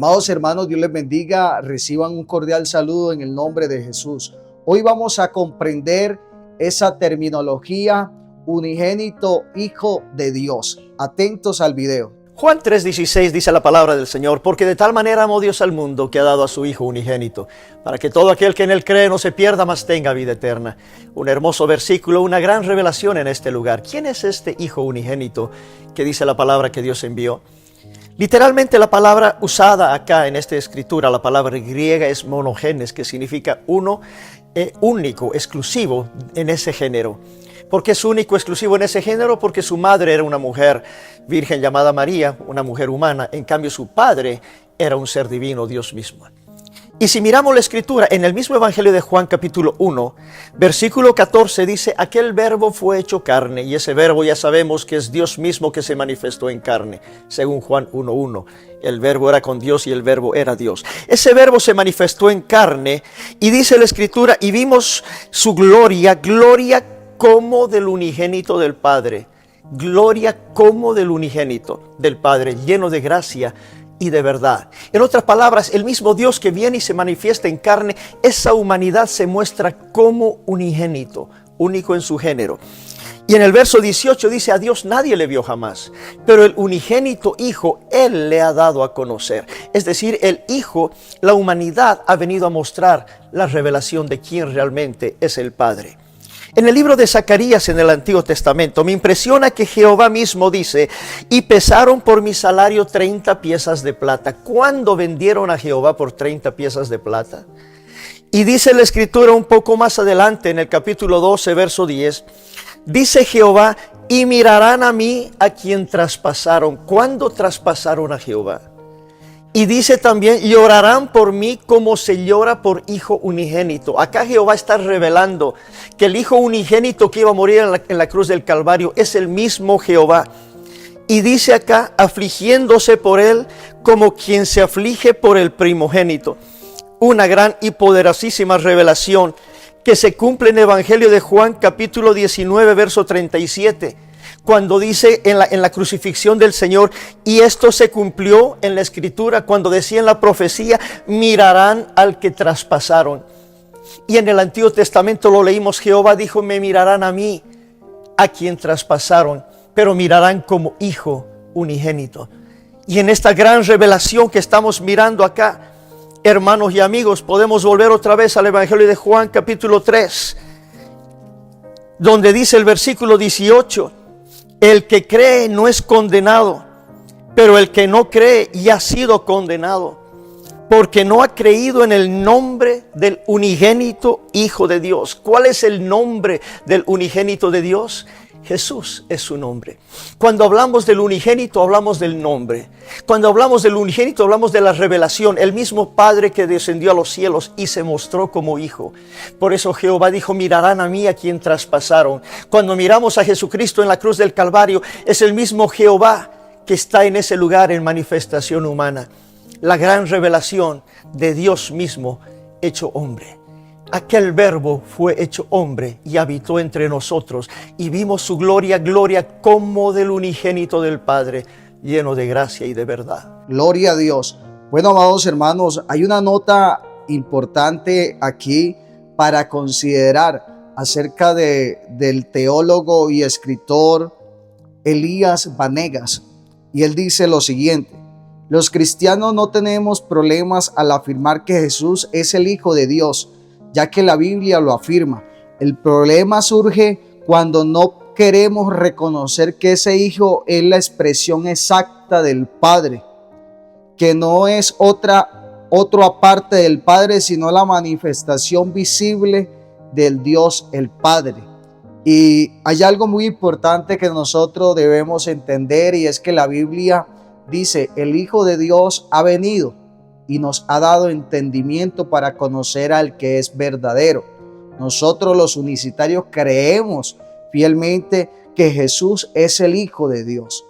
Amados hermanos, Dios les bendiga, reciban un cordial saludo en el nombre de Jesús. Hoy vamos a comprender esa terminología, unigénito Hijo de Dios. Atentos al video. Juan 3:16 dice la palabra del Señor: porque de tal manera amó Dios al mundo que ha dado a su Hijo unigénito, para que todo aquel que en él cree no se pierda, mas tenga vida eterna. Un hermoso versículo, una gran revelación en este lugar. ¿Quién es este Hijo unigénito que dice la palabra que Dios envió? Literalmente la palabra usada acá en esta escritura, la palabra griega es monogenes, que significa uno, único, exclusivo en ese género. ¿Por qué es único, exclusivo en ese género? Porque su madre era una mujer virgen llamada María, una mujer humana. En cambio, su padre era un ser divino, Dios mismo. Y si miramos la escritura, en el mismo Evangelio de Juan capítulo 1, versículo 14 dice: aquel verbo fue hecho carne, y ese verbo ya sabemos que es Dios mismo que se manifestó en carne, según Juan 1:1. El verbo era con Dios y el verbo era Dios. Ese verbo se manifestó en carne y dice la escritura: y vimos su gloria, gloria como del unigénito del Padre. Gloria como del unigénito del Padre, lleno de gracia y de verdad. En otras palabras, el mismo Dios que viene y se manifiesta en carne, esa humanidad se muestra como unigénito, único en su género. Y en el verso 18 dice: a Dios nadie le vio jamás, pero el unigénito Hijo, Él le ha dado a conocer. Es decir, el Hijo, la humanidad ha venido a mostrar la revelación de quién realmente es el Padre. En el libro de Zacarías en el Antiguo Testamento me impresiona que Jehová mismo dice: y pesaron por mi salario 30 piezas de plata. ¿Cuándo vendieron a Jehová por 30 piezas de plata? Y dice la escritura un poco más adelante en el capítulo 12, verso 10, dice Jehová: y mirarán a mí a quien traspasaron. ¿Cuándo traspasaron a Jehová? Y dice también: llorarán por mí como se llora por hijo unigénito. Acá Jehová está revelando que el hijo unigénito que iba a morir en la cruz del Calvario es el mismo Jehová. Y dice acá: afligiéndose por él como quien se aflige por el primogénito. Una gran y poderosísima revelación que se cumple en el Evangelio de Juan capítulo 19, verso 37. Cuando dice en la crucifixión del Señor: y esto se cumplió en la escritura, cuando decía en la profecía: mirarán al que traspasaron. Y en el Antiguo Testamento lo leímos: Jehová dijo: me mirarán a mí, a quien traspasaron, pero mirarán como hijo unigénito. Y en esta gran revelación que estamos mirando acá, hermanos y amigos, podemos volver otra vez al Evangelio de Juan capítulo 3, donde dice el versículo 18: el que cree no es condenado, pero el que no cree ya ha sido condenado, porque no ha creído en el nombre del unigénito Hijo de Dios. ¿Cuál es el nombre del unigénito de Dios? Jesús es su nombre. Cuando hablamos del unigénito, hablamos del nombre. Cuando hablamos del unigénito, hablamos de la revelación. El mismo Padre que descendió a los cielos y se mostró como Hijo. Por eso Jehová dijo: mirarán a mí a quien traspasaron. Cuando miramos a Jesucristo en la cruz del Calvario, es el mismo Jehová que está en ese lugar en manifestación humana. La gran revelación de Dios mismo hecho hombre. Aquel verbo fue hecho hombre y habitó entre nosotros, y vimos su gloria, gloria como del unigénito del Padre, lleno de gracia y de verdad. Gloria a Dios. Bueno, amados hermanos, hay una nota importante aquí para considerar acerca del teólogo y escritor Elías Vanegas. Y él dice lo siguiente: los cristianos no tenemos problemas al afirmar que Jesús es el Hijo de Dios, ya que la Biblia lo afirma. El problema surge cuando no queremos reconocer que ese Hijo es la expresión exacta del Padre, que no es otro aparte del Padre, sino la manifestación visible del Dios el Padre. Y hay algo muy importante que nosotros debemos entender, y es que la Biblia dice: el Hijo de Dios ha venido y nos ha dado entendimiento para conocer al que es verdadero. Nosotros los unicitarios creemos fielmente que Jesús es el Hijo de Dios,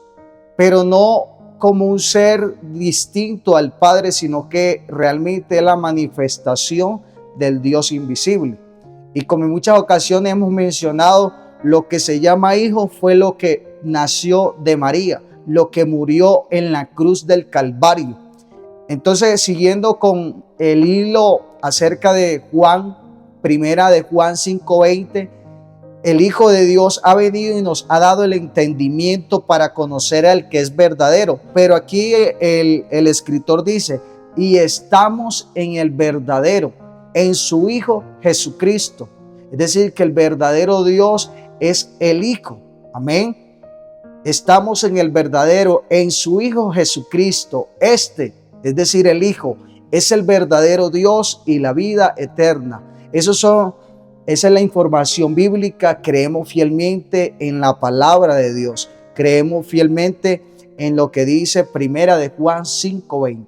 pero no como un ser distinto al Padre, sino que realmente es la manifestación del Dios invisible. Y como en muchas ocasiones hemos mencionado, lo que se llama Hijo fue lo que nació de María, lo que murió en la cruz del Calvario. Entonces, siguiendo con el hilo acerca de Juan, primera de Juan 5:20, el Hijo de Dios ha venido y nos ha dado el entendimiento para conocer al que es verdadero. Pero aquí el escritor dice, y estamos en el verdadero, en su Hijo Jesucristo. Es decir, que el verdadero Dios es el Hijo. Amén. Estamos en el verdadero, en su Hijo Jesucristo. Es decir, el Hijo, es el verdadero Dios y la vida eterna. Esa es la información bíblica. Creemos fielmente en la palabra de Dios. Creemos fielmente en lo que dice primera de Juan 5:20.